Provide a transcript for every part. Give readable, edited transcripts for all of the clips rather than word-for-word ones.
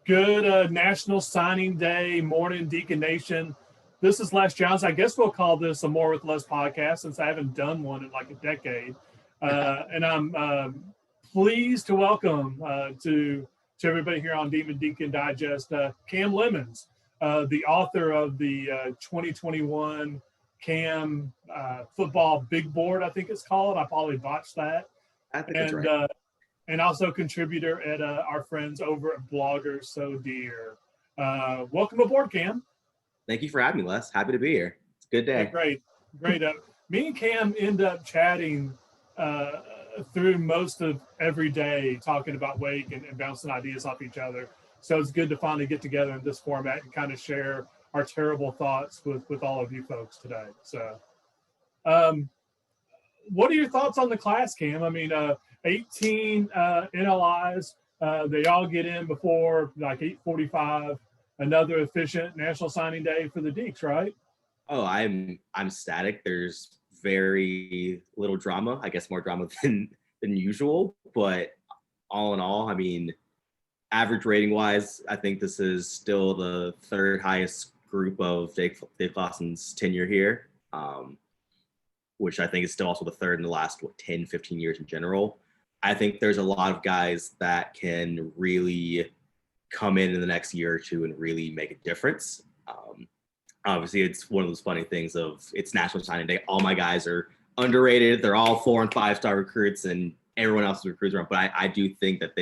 Good National Signing Day morning, Deacon Nation. This is Les Johnson. I guess we'll call this a More with Less podcast since I haven't done one in like a decade. And I'm pleased to welcome to everybody here on Demon Deacon Digest, Cam Lemons, the author of the 2021 Cam Football Big Board, I think it's called. I probably botched that. I think that's right. And also contributor at our friends over at Bloggers So Dear. Welcome aboard, Cam. Thank you for having me, Les. Happy to be here. It's a good day. Yeah, great. Me and Cam end up chatting through most of every day, talking about Wake and bouncing ideas off each other. So it's good to finally get together in this format and kind of share our terrible thoughts with all of you folks today. So what are your thoughts on the class, Cam? I mean, 18 NLIs. They all get in before like 8:45. Another efficient National Signing Day for the Deeks, right? Oh, I'm ecstatic. There's very little drama. I guess more drama than usual. But all in all, I mean, average rating wise, I think this is still the third highest group of Dave Clawson's tenure here, which I think is still also the third in the last 10, 15 years in general. I think there's a lot of guys that can really come in the next year or two and really make a difference. Obviously, it's one of those funny things of it's National Signing Day. All my guys are underrated. They're all 4- and 5-star recruits, and everyone else is recruits around. But I do think that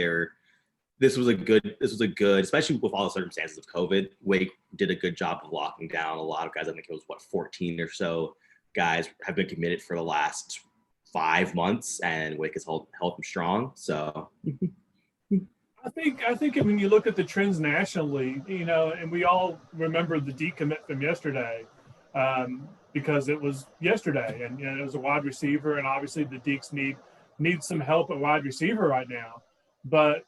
this was a good, especially with all the circumstances of COVID. Wake did a good job of locking down a lot of guys. I think it was 14 or so guys have been committed for the last 5 months, and Wake has held them strong. So I think when you look at the trends nationally, and we all remember the decommit from yesterday because it was yesterday, and it was a wide receiver, and obviously the Deeks need some help at wide receiver right now. But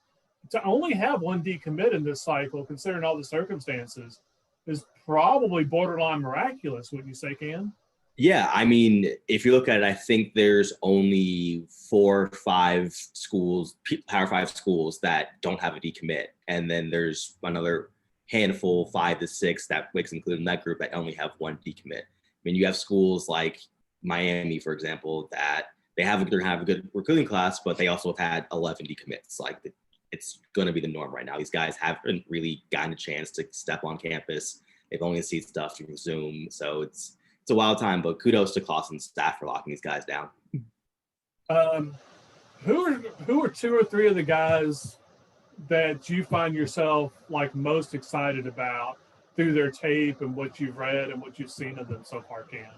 to only have one decommit in this cycle, considering all the circumstances, is probably borderline miraculous, wouldn't you say, Cam? Yeah, I mean, if you look at it, I think there's only 4 or 5 schools, Power 5 schools, that don't have a decommit. And then there's another handful, 5 to 6, that Wake's included in that group, that only have one decommit. I mean, you have schools like Miami, for example, that they have a good recruiting class, but they also have had 11 decommits. Like, it's going to be the norm right now. These guys haven't really gotten a chance to step on campus. They've only seen stuff through Zoom. So it's a wild time, but kudos to Clawson's staff for locking these guys down. Who are 2 or 3 of the guys that you find yourself like most excited about through their tape and what you've read and what you've seen of them so far, Cam?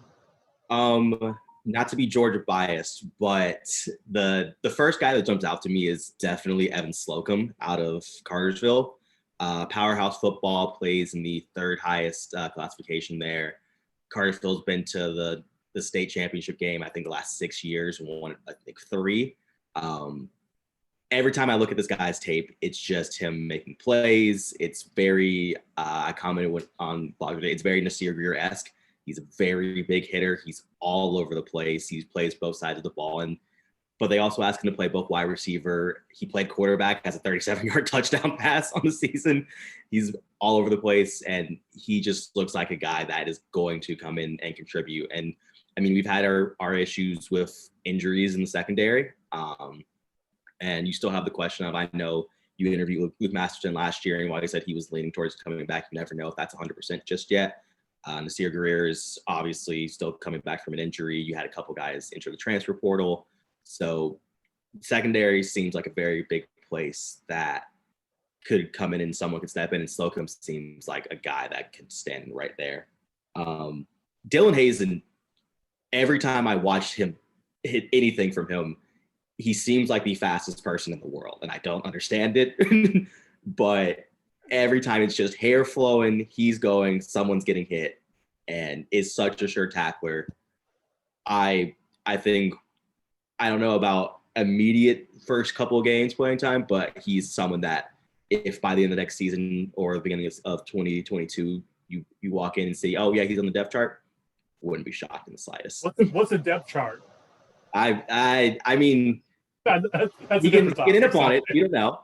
Not to be Georgia biased, but the first guy that jumps out to me is definitely Evan Slocum out of Cartersville. Powerhouse football, plays in the 3rd highest classification there. Cartersville's been to the state championship game, I think, the last 6 years, won, I think, 3. Every time I look at this guy's tape, it's just him making plays. It's very, I commented on blog today, it's very Nasir Greer-esque. He's a very big hitter. He's all over the place. He plays both sides of the ball. But they also ask him to play both wide receiver. He played quarterback, has a 37-yard touchdown pass on the season. He's all over the place, and he just looks like a guy that is going to come in and contribute. And, I mean, we've had our issues with injuries in the secondary, and you still have the question of, I know you interviewed with Masterton last year, and while he said he was leaning towards coming back, you never know if that's 100% just yet. Nasir Greer is obviously still coming back from an injury. You had a couple guys enter the transfer portal. So secondary seems like a very big place that could come in and someone could step in, and Slocum seems like a guy that can stand right there. Dylan Hazen, every time I watch him hit anything from him, he seems like the fastest person in the world, and I don't understand it. But every time it's just hair flowing, he's going, someone's getting hit, and is such a sure tackler. I think, I don't know about immediate first couple of games playing time, but he's someone that if by the end of the next season or the beginning of 2022, you walk in and see, oh yeah, he's on the depth chart, wouldn't be shocked in the slightest. What's a depth chart? I mean, that's you can end up on it. You don't know.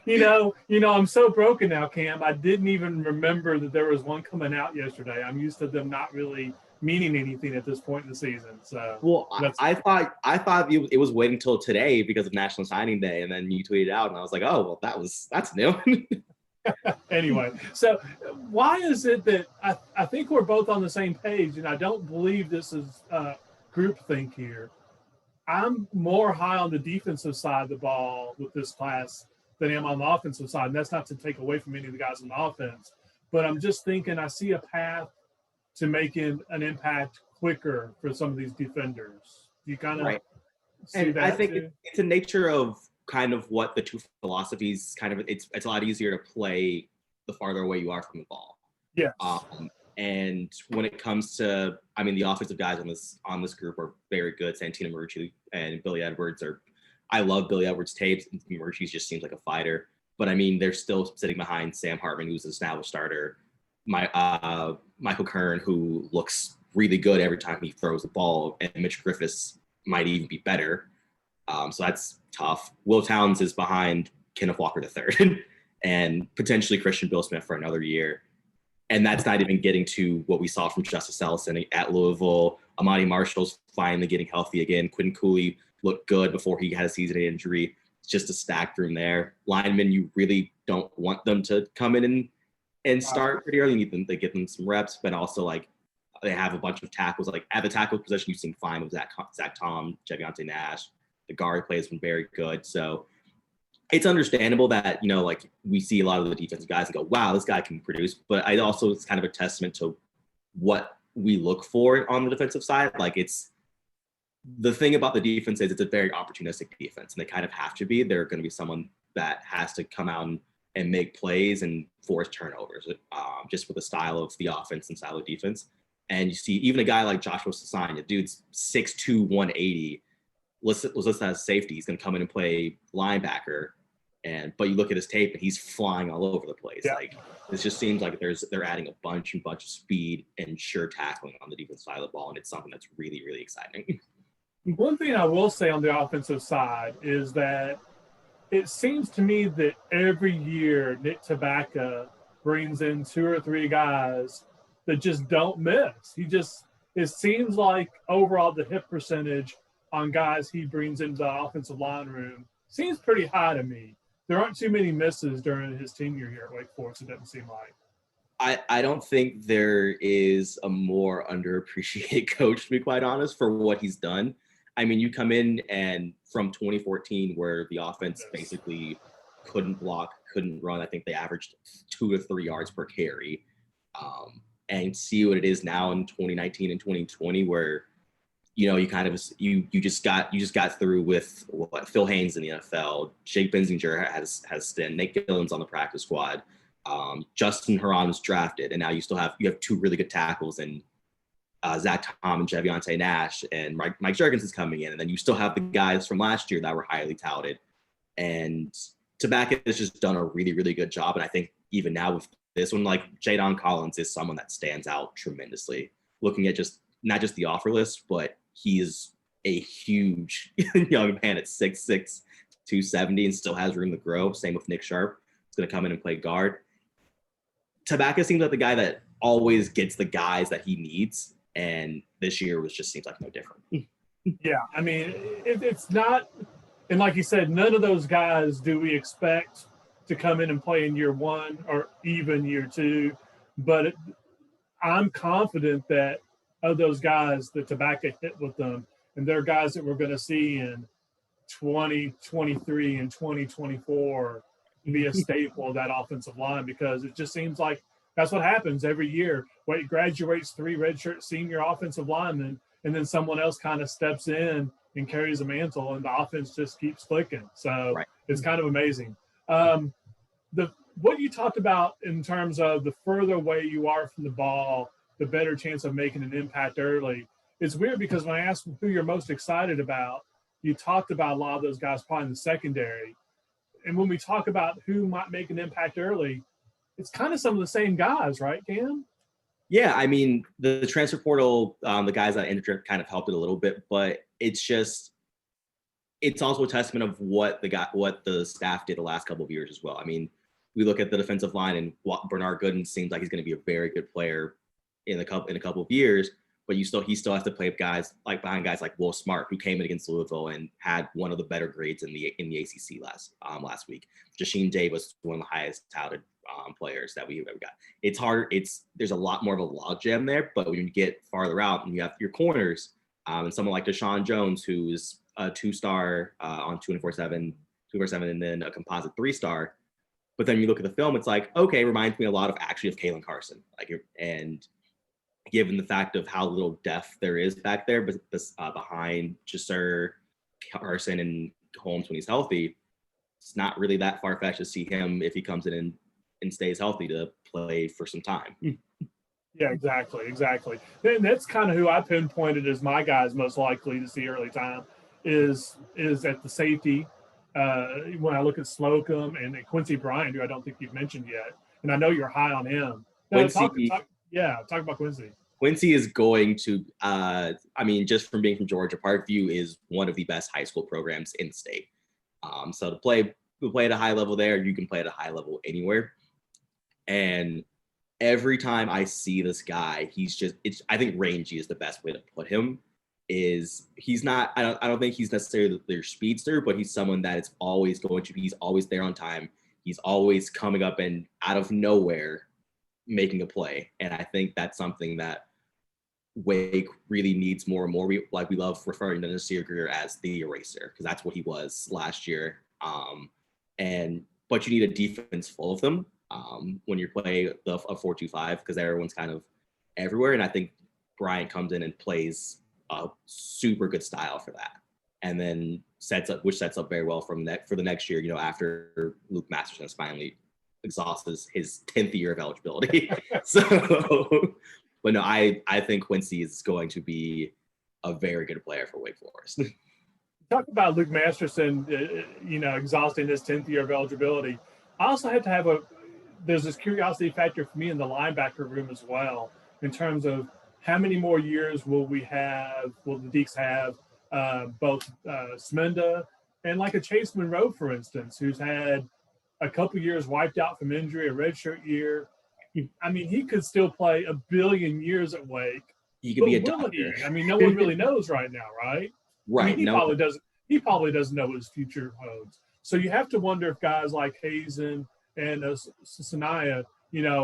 I'm so broken now, Cam. I didn't even remember that there was one coming out yesterday. I'm used to them not really meaning anything at this point in the season. So, well, I thought it was waiting until today because of National Signing Day, and then you tweeted out, and I was like, oh, well, that's new. anyway, so why is it that I think we're both on the same page, and I don't believe this is groupthink here. I'm more high on the defensive side of the ball with this class than I am on the offensive side. And that's not to take away from any of the guys on the offense, but I'm just thinking I see a path to making an impact quicker for some of these defenders. You kind of see and that I think too? it's a nature of kind of what the two philosophies kind of, it's a lot easier to play the farther away you are from the ball. Yes. And when it comes to, I mean, the offensive guys on this group are very good. Santino Marucci and Billy Edwards I love Billy Edwards' tapes. Marucci just seems like a fighter. But I mean, they're still sitting behind Sam Hartman, who's an established starter. Michael Kern, who looks really good every time he throws the ball, and Mitch Griffiths might even be better. So that's tough. Will Towns is behind Kenneth Walker III and potentially Christian Bill Smith for another year. And that's not even getting to what we saw from Justice Ellison at Louisville. Amani Marshall's finally getting healthy again. Quinn Cooley looked good before he had a season injury. It's just a stacked room there. Linemen, you really don't want them to come in and start pretty early. You need them to give them some reps, but also like they have a bunch of tackles. Like at the tackle position, you seem fine with Zach Tom, Javiante Nash. The guard play has been very good. So it's understandable that, like we see a lot of the defensive guys and go, wow, this guy can produce. But it's kind of a testament to what we look for on the defensive side. Like the thing about the defense is it's a very opportunistic defense, and they kind of have to be. They're going to be someone that has to come out and make plays and force turnovers, just with the style of the offense and style of defense. And you see even a guy like Joshua Sasanya, dude's 6'2", 180, let's as safety. He's going to come in and play linebacker, but you look at his tape and he's flying all over the place. Yeah. Like it just seems like they're adding a bunch of speed and sure tackling on the defensive side of the ball, and it's something that's really, really exciting. One thing I will say on the offensive side is that it seems to me that every year Nick Tabaka brings in 2 or 3 guys that just don't miss. It seems like overall the hit percentage on guys he brings into the offensive line room seems pretty high to me. There aren't too many misses during his tenure here at Wake Forest, it doesn't seem like. I don't think there is a more underappreciated coach, to be quite honest, for what he's done. I mean, you come in and from 2014, where the offense basically couldn't block, couldn't run. I think they averaged 2 to 3 yards per carry, and see what it is now in 2019 and 2020, where you kind of you just got through with what Phil Haynes in the NFL, Jake Benzinger has stint, Nate Gillen's on the practice squad, Justin Herron was drafted, and now you have 2 really good tackles and Zach Tom and Javiante Nash, and Mike Jurgens is coming in, and then you still have the guys from last year that were highly touted. And Tabaka has just done a really, really good job. And I think even now with this one, like Jadon Collins is someone that stands out tremendously. Looking at not just the offer list, but he is a huge young man at 6'6", 270, and still has room to grow. Same with Nick Sharp. He's going to come in and play guard. Tabaka seems like the guy that always gets the guys that he needs. And this year seems like no different. Yeah, I mean, it's not, and like you said, none of those guys do we expect to come in and play in year 1 or even year 2. But I'm confident that of those guys, the Tabaka hit with them, and they're guys that we're going to see in 2023 and 2024 be a staple of that offensive line, because it just seems like that's what happens every year. Wade graduates 3 redshirt senior offensive linemen, and then someone else kind of steps in and carries a mantle, and the offense just keeps clicking. So It's kind of amazing. What you talked about in terms of the further away you are from the ball, the better chance of making an impact early. It's weird because when I asked who you're most excited about, you talked about a lot of those guys probably in the secondary. And when we talk about who might make an impact early, it's kind of some of the same guys, right, Cam? Yeah, I mean, the transfer portal, the guys that entered kind of helped it a little bit, but it's it's also a testament of what the staff did the last couple of years as well. I mean, we look at the defensive line, and Bernard Gooden seems like he's going to be a very good player in a couple of years. But he still has to play behind guys like Will Smart, who came in against Louisville and had one of the better grades in the ACC last week. Jasheem Davis, one of the highest touted players that we've ever got. It's hard. There's a lot more of a logjam there. But when you get farther out and you have your corners, and someone like Deshaun Jones, who's a 2-star on 247, and then a composite 3-star. But then you look at the film, it's like, okay, reminds me a lot of Kalen Carson. And given the fact of how little depth there is back there, but behind Jasser, Carson, and Holmes when he's healthy, it's not really that far-fetched to see him, if he comes in and stays healthy, to play for some time. Yeah, exactly. And that's kind of who I pinpointed as my guys most likely to see early time is at the safety. When I look at Slocum and Quincy Bryan, who I don't think you've mentioned yet, and I know you're high on him. Talk about Quincy. Quincy is going to, just from being from Georgia, Parkview is one of the best high school programs in the state. So to play at a high level there, you can play at a high level anywhere. And every time I see this guy, I think rangy is the best way to put him. He's not, I don't think he's necessarily their speedster, but he's someone that he's always there on time. He's always coming up and out of nowhere making a play. And I think that's something that Wake really needs more and more. We love referring to Nasir Greer as the eraser, because that's what he was last year. But you need a defense full of them when you play a 4-2-5, because everyone's kind of everywhere. And I think Bryant comes in and plays a super good style for that, and then sets up very well for the next year. After Luke Masterson has finally exhausted his 10th year of eligibility. But no, I think Quincy is going to be a very good player for Wake Forest. Talk about Luke Masterson, exhausting his 10th year of eligibility. I also have to there's this curiosity factor for me in the linebacker room as well, in terms of how many more years will the Deeks have both Smenda and like a Chase Monroe, for instance, who's had a couple years wiped out from injury, a redshirt year. He could still play a billion years at Wake. He could be a doctor. No one really knows right now, right? Right. He probably doesn't know what his future holds. So you have to wonder if guys like Hazen and Sanaya,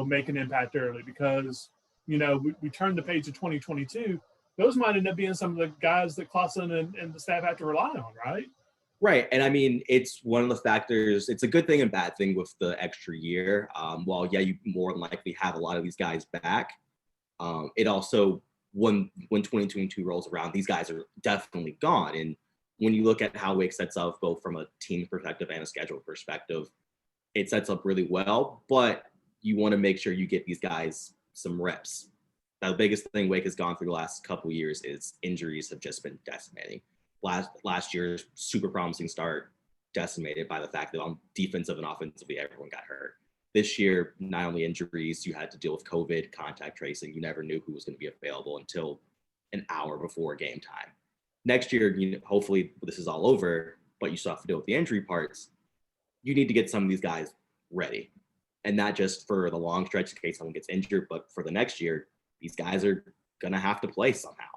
make an impact early, because, we turn the page to 2022. Those might end up being some of the guys that Clausen and the staff have to rely on, right? Right. And it's one of the factors. It's a good thing and bad thing with the extra year. You more than likely have a lot of these guys back. It also, when 2022 rolls around, these guys are definitely gone. And when you look at how Wake sets up, both from a team perspective and a schedule perspective, it sets up really well. But you want to make sure you get these guys some reps. Now, the biggest thing Wake has gone through the last couple of years is injuries have just been decimating. Last year's super promising start decimated by the fact that on defensive and offensively, everyone got hurt. This year, not only injuries, you had to deal with COVID, contact tracing. You never knew who was going to be available until an hour before game time. Next year, hopefully this is all over, but you still have to deal with the injury parts. You need to get some of these guys ready. And not just for the long stretch in case someone gets injured, but for the next year, these guys are going to have to play somehow.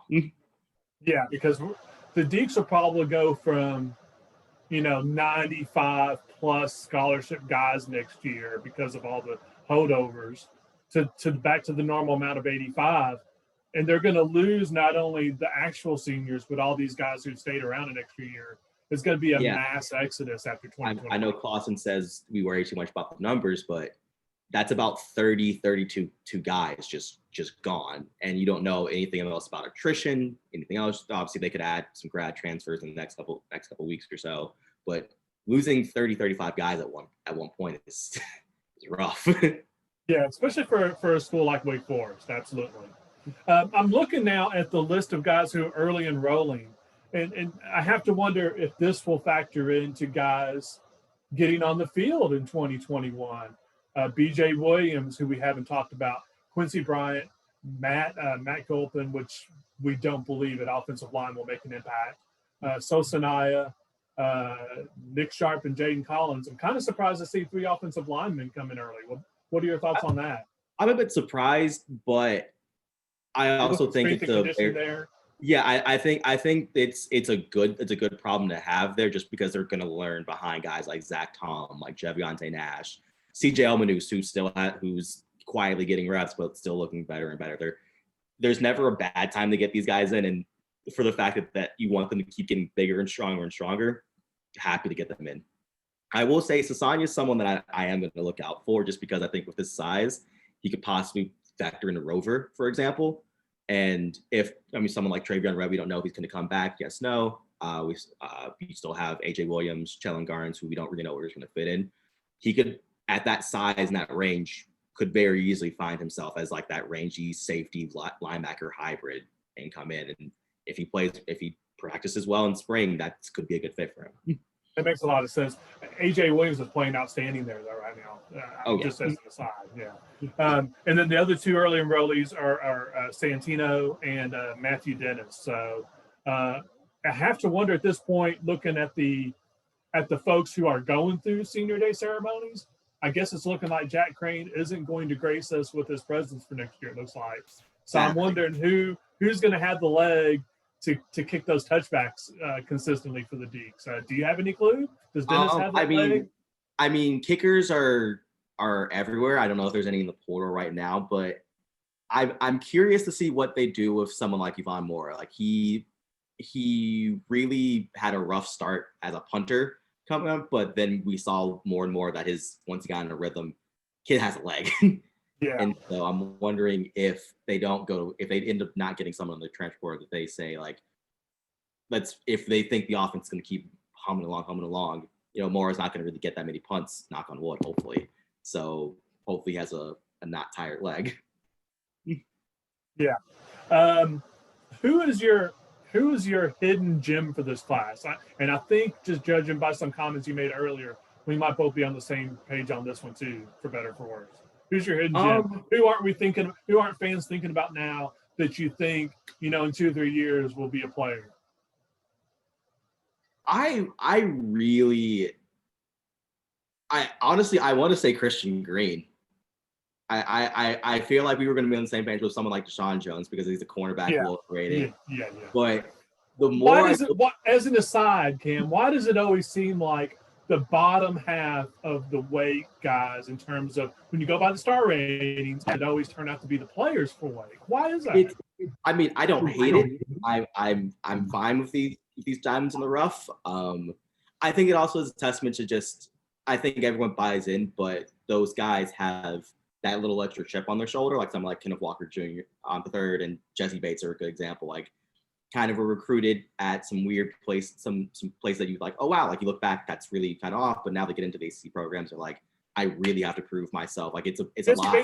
Yeah, because the Deeks will probably go from, 95 plus scholarship guys next year because of all the holdovers to back to the normal amount of 85. And they're going to lose not only the actual seniors, but all these guys who stayed around an extra year. It's going to be a mass exodus after 2020. I know Clausen says we worry too much about the numbers, but that's about 32 guys just gone. And you don't know anything else about attrition, anything else. Obviously, they could add some grad transfers in the next couple weeks or so. But losing 35 guys at one point is rough. Yeah, especially for a school like Wake Forest, absolutely. I'm looking now at the list of guys who are early enrolling, and I have to wonder if this will factor into guys getting on the field in 2021. BJ Williams, who we haven't talked about, Quincy Bryant, Matt Gulpin, which we don't believe at offensive line will make an impact. Sosanaya, Nick Sharp and Jaden Collins. I'm kind of surprised to see 3 offensive linemen come in early. What are your thoughts on that? I'm a bit surprised, but I also think it's there. Yeah, I think it's a good problem to have there, just because they're going to learn behind guys like Zach Tom, like Jevionte Nash, CJ Elmanus, who's quietly getting reps but still looking better and better. There's never a bad time to get these guys in, and for the fact that you want them to keep getting bigger and stronger, happy to get them in. I will say Sasanya is someone that I am going to look out for, just because I think with his size, he could possibly factor in a rover, for example. And someone like Travion Red, we don't know if he's going to come back. Yes, no. We still have AJ Williams, Chellan Garnes, who we don't really know where he's going to fit in. He could, at that size and that range, could very easily find himself as like that rangy safety linebacker hybrid and come in. And if he practices well in spring, that could be a good fit for him. That makes a lot of sense. AJ Williams is playing outstanding there, though, right now. Just as an aside, yeah. And then the other 2 early enrollees are Santino and Matthew Dennis. So I have to wonder at this point, looking at the folks who are going through senior day ceremonies, I guess it's looking like Jack Crane isn't going to grace us with his presence for next year, it looks like. So I'm wondering who's going to have the leg to kick those touchbacks consistently for the Deeks. Do you have any clue? Does Dennis have that leg? I mean, kickers are everywhere. I don't know if there's any in the portal right now, but I'm curious to see what they do with someone like Yvonne Moore. Like he really had a rough start as a punter coming up, but then we saw more and more that once he got in a rhythm, kid has a leg. Yeah. And so I'm wondering if they end up not getting someone on the transport, that they say like, if they think the offense is going to keep humming along, Moore is not going to really get that many punts, knock on wood, hopefully. So hopefully he has a not tired leg. Yeah. Who is your hidden gem for this class? And I think, just judging by some comments you made earlier, we might both be on the same page on this one too, for better or for worse. Who's your hidden gem? Who aren't fans thinking about now that you think, in 2 or 3 years will be a player? I honestly want to say Christian Green. I feel like we were going to be on the same page with someone like Deshaun Jones, because he's a cornerback low rating. Yeah. But the more as an aside, Cam, why does it always seem like the bottom half of the weight guys, in terms of when you go by the star ratings, it always turn out to be the players for weight? Why is that? I don't hate it. I'm fine with these diamonds in the rough. I think it also is a testament to just, I think everyone buys in, but those guys have that little extra chip on their shoulder, like someone like Kenneth Walker Jr. on the third, and Jesse Bates are a good example. Like, kind of were recruited at some weird place, some place that you like, oh wow, like you look back, that's really kind of off. But now they get into the ACC programs, they're like, I really have to prove myself. Like it's a lot.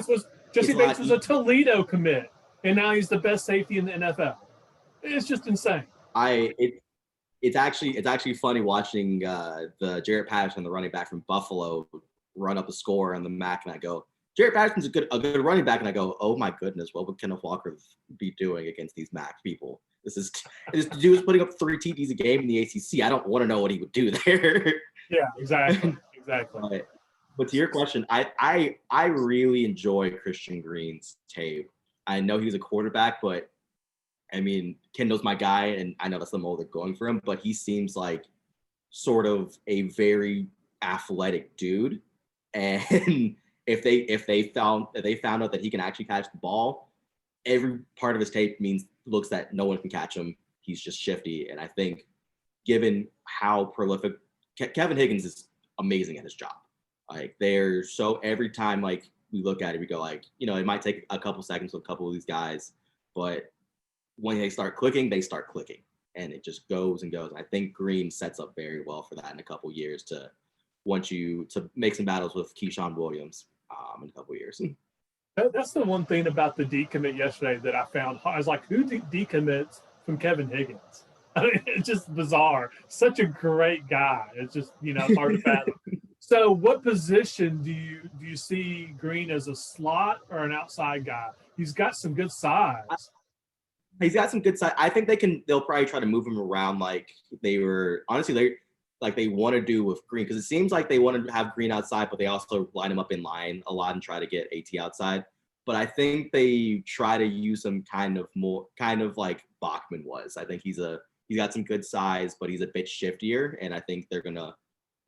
Jesse Bates was a Toledo commit, and now he's the best safety in the NFL. It's just insane. It's actually funny watching the Jarrett Patterson, the running back from Buffalo, run up a score on the MAC, and I go, Jarrett Patterson's a good running back, and I go, oh my goodness, what would Kenneth Walker be doing against these MAC people? This dude is putting up 3 TDs a game in the ACC. I don't want to know what he would do there. Yeah, exactly. But to your question, I really enjoy Christian Green's tape. I know he's a quarterback, but I mean, Kendall's my guy, and I know that's the mold they're going for him, but he seems like sort of a very athletic dude. And if they found out that he can actually catch the ball, every part of his tape looks that no one can catch him. He's just shifty. And I think, given how prolific Kevin Higgins is, amazing at his job. Like, every time like we look at it, we go like, it might take a couple seconds with a couple of these guys, but when they start clicking, and it just goes and goes. I think Green sets up very well for that in a couple years, to make some battles with Keyshawn Williams in a couple years. That's the one thing about the decommit yesterday that I found. I was like, who decommits from Kevin Higgins? I mean, it's just bizarre. Such a great guy. It's just, hard to fathom. So what position do you see Green as, a slot or an outside guy? He's got some good size. He's got some good size. I think they'll probably try to move him around like they were. Honestly, like they want to do with Green, because it seems like they want to have Green outside, but they also line him up in line a lot and try to get AT outside. But I think they try to use him kind of like Bachman was. I think he's got some good size, but he's a bit shiftier, and I think they're gonna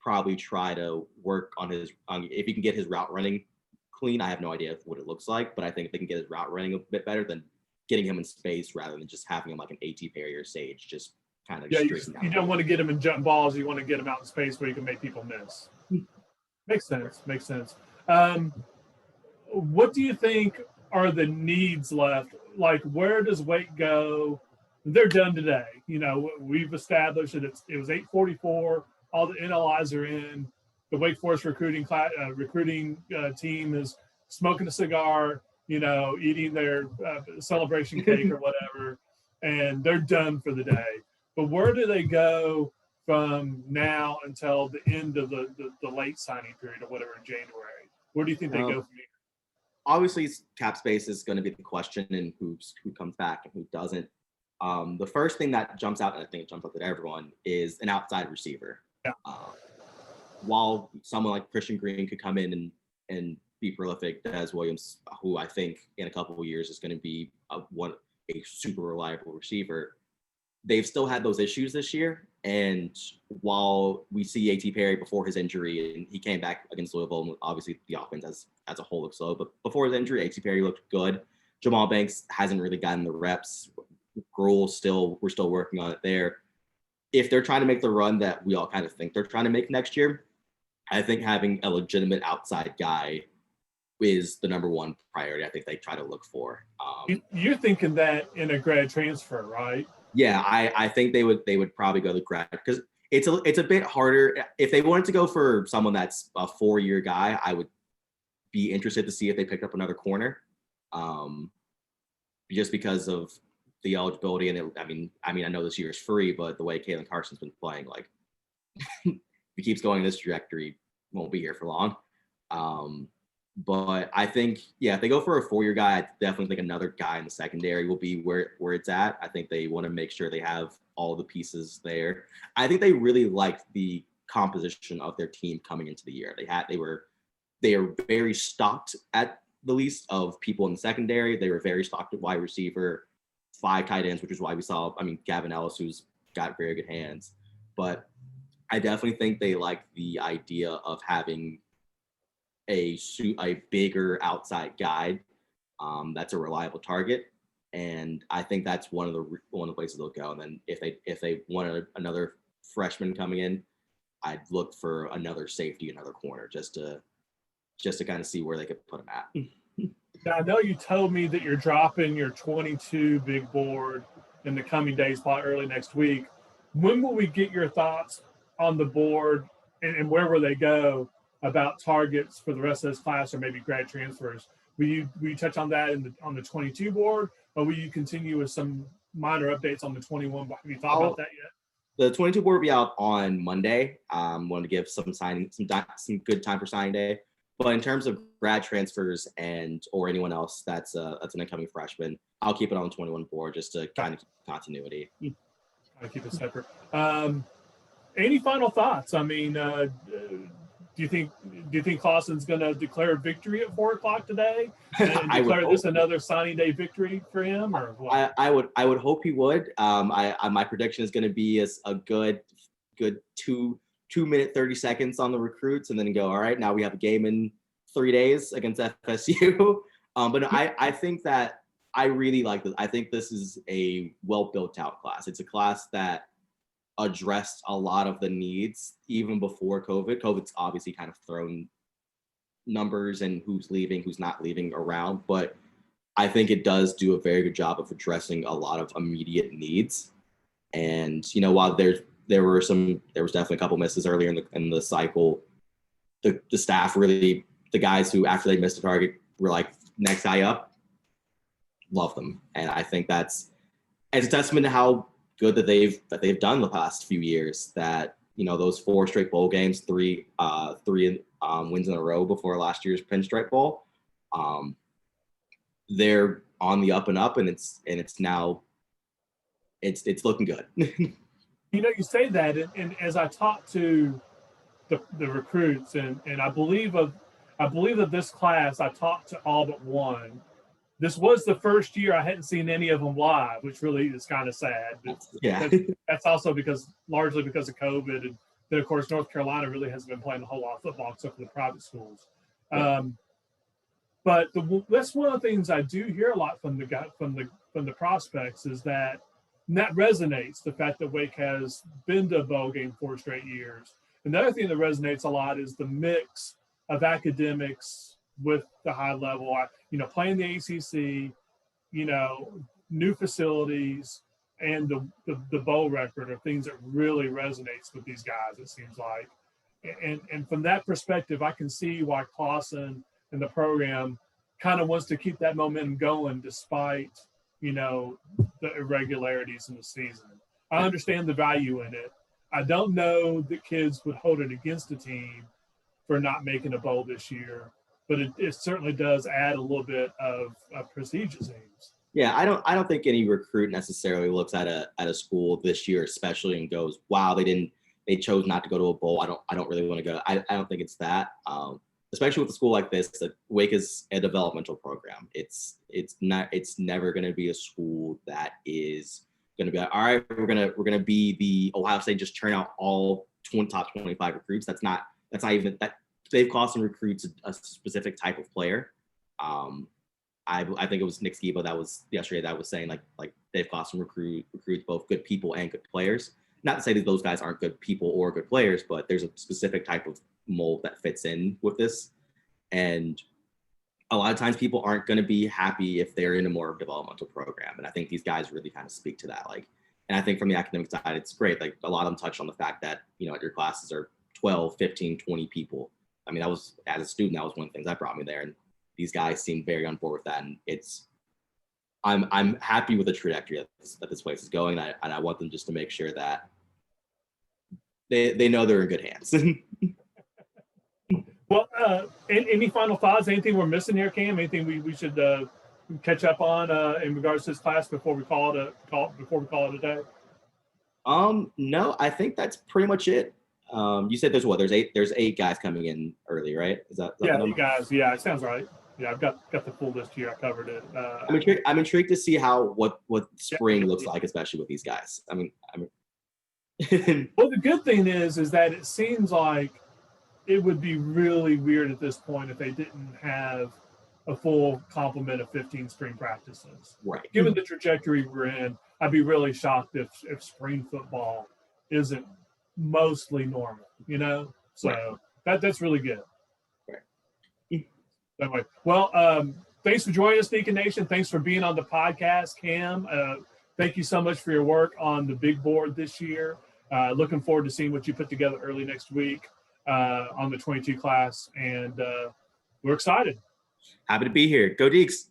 probably try to work on if he can get his route running clean. I have no idea what it looks like, but I think if they can get his route running a bit better, than getting him in space rather than just having him like an AT Perry or Sage, just kind of you don't want to get him in jump balls. You want to get him out in space where you can make people miss. Makes sense. What do you think are the needs left? Like, where does Wake go? They're done today. We've established that it was 8:44. All the NLIs are in. The Wake Forest recruiting team is smoking a cigar, eating their celebration cake or whatever, and they're done for the day. But where do they go from now until the end of the late signing period or whatever in January? Where do you think they go from here? Obviously, cap space is going to be the question, and who comes back and who doesn't. The first thing that jumps out, and I think it jumps out at everyone, is an outside receiver. Yeah. While someone like Christian Green could come in and be prolific, Des Williams, who I think in a couple of years is going to be a super reliable receiver, they've still had those issues this year. And while we see AT Perry before his injury, and he came back against Louisville, obviously the offense as a whole looks slow, but before his injury, AT Perry looked good. Jamal Banks hasn't really gotten the reps. Gruel we're still working on it there. If they're trying to make the run that we all kind of think they're trying to make next year, I think having a legitimate outside guy is the number one priority I think they try to look for. You're thinking that in a grad transfer, right? Yeah, I think they would probably go the grad, because it's a bit harder. If they wanted to go for someone that's a 4-year guy, I would be interested to see if they picked up another corner, just because of the eligibility. And I know this year is free, but the way Kalen Carson's been playing, like if he keeps going this trajectory, won't be here for long. But I think, if they go for a 4-year guy, I definitely think another guy in the secondary will be where it's at. I think they want to make sure they have all the pieces there. I think they really liked the composition of their team coming into the year. They are very stocked at the least of people in the secondary. They were very stocked at wide receiver, 5 tight ends, which is why we saw, Gavin Ellis, who's got very good hands. But I definitely think they like the idea of having a bigger outside guy that's a reliable target, and I think that's one of the places they'll go. And then if they want another freshman coming in, I'd look for another safety, another corner, just to kind of see where they could put him at. Now, I know you told me that you're dropping your 22 big board in the coming days, probably early next week. When will we get your thoughts on the board and where will they go about targets for the rest of this class, or maybe grad transfers? Will you touch on that on the 22 board, or will you continue with some minor updates on the 21? Have you thought about that yet? The 22 board will be out on Monday. Want to give some good time for signing day. But in terms of grad transfers or anyone else that's an incoming freshman, I'll keep it on the 21 board just to kind of keep continuity. I'll keep it separate. Any final thoughts? Do you think Clausen's going to declare victory at 4:00 today and declare this another signing day victory for him, or what? I would hope he would. My prediction is going to be a good 2-minute 30 seconds on the recruits, and then go, all right, now we have a game in 3 days against FSU. But no, I think that I really like this. I think this is a well built out class. It's a class that addressed a lot of the needs even before COVID. COVID's obviously kind of thrown numbers and who's leaving, who's not leaving around, but I think it does do a very good job of addressing a lot of immediate needs. And while there was definitely a couple misses earlier in the cycle, the staff really, the guys who after they missed a target were like, next guy up, love them. And I think it's a testament to how good that they've done the past few years, that those 4 straight bowl games, three wins in a row before last year's Pinstripe Bowl, they're on the up and up, and it's now looking good. You say that, and as I talk to the recruits, and I believe that this class I talked to all but one. This was the first year I hadn't seen any of them live, which really is kind of sad. But Yeah. that's also largely because of COVID, and then of course North Carolina really hasn't been playing a whole lot of football except for the private schools. Yeah. But that's one of the things I do hear a lot from the prospects is that, and that resonates, the fact that Wake has been to a bowl game 4 straight years. And the other thing that resonates a lot is the mix of academics with the high level. Playing the ACC, new facilities, and the bowl record are things that really resonates with these guys. It seems like, and from that perspective, I can see why Clausen and the program kind of wants to keep that momentum going despite the irregularities in the season. I understand the value in it. I don't know that kids would hold it against a team for not making a bowl this year, but it certainly does add a little bit of prestige, it seems. Yeah, I don't think any recruit necessarily looks at a school this year, especially, and goes, "Wow, they chose not to go to a bowl. I don't really want to go." I don't think it's that. Especially with a school like this, that Wake is a developmental program. It's never going to be a school that is going to be like, all right, we're gonna be the Ohio State, just turn out all top 25 recruits. That's not even that. Dave Clausen recruits a specific type of player. I think it was Nick Skiba that was yesterday that was saying like Dave Clausen recruits both good people and good players. Not to say that those guys aren't good people or good players, but there's a specific type of mold that fits in with this. And a lot of times people aren't going to be happy if they're in a more developmental program. And I think these guys really kind of speak to that. And I think from the academic side, it's great. Like, a lot of them touched on the fact that, your classes are 12, 15, 20 people. I mean, as a student, that was one of the things that brought me there. And these guys seem very on board with that. And I'm happy with the trajectory that this place is going. And I want them just to make sure that they know they're in good hands. Well, any final thoughts? Anything we're missing here, Cam? Anything we should catch up on in regards to this class before we call it a day? No, I think that's pretty much it. You said there's 8 guys coming in early, right? Is that yeah, 8 guys. Yeah, it sounds right. Yeah, I've got the full list here. I covered it. I'm intrigued to see what spring looks like, especially with these guys. I mean. Well, the good thing is that it seems like it would be really weird at this point if they didn't have a full complement of 15 spring practices. Right. Given the trajectory we're in, I'd be really shocked if spring football isn't mostly normal, So right. That's really good. Right. Anyway, well, thanks for joining us, Deacon Nation. Thanks for being on the podcast, Cam. Thank you so much for your work on the big board this year. Looking forward to seeing what you put together early next week on the 22 class, and we're excited. Happy to be here. Go Deeks.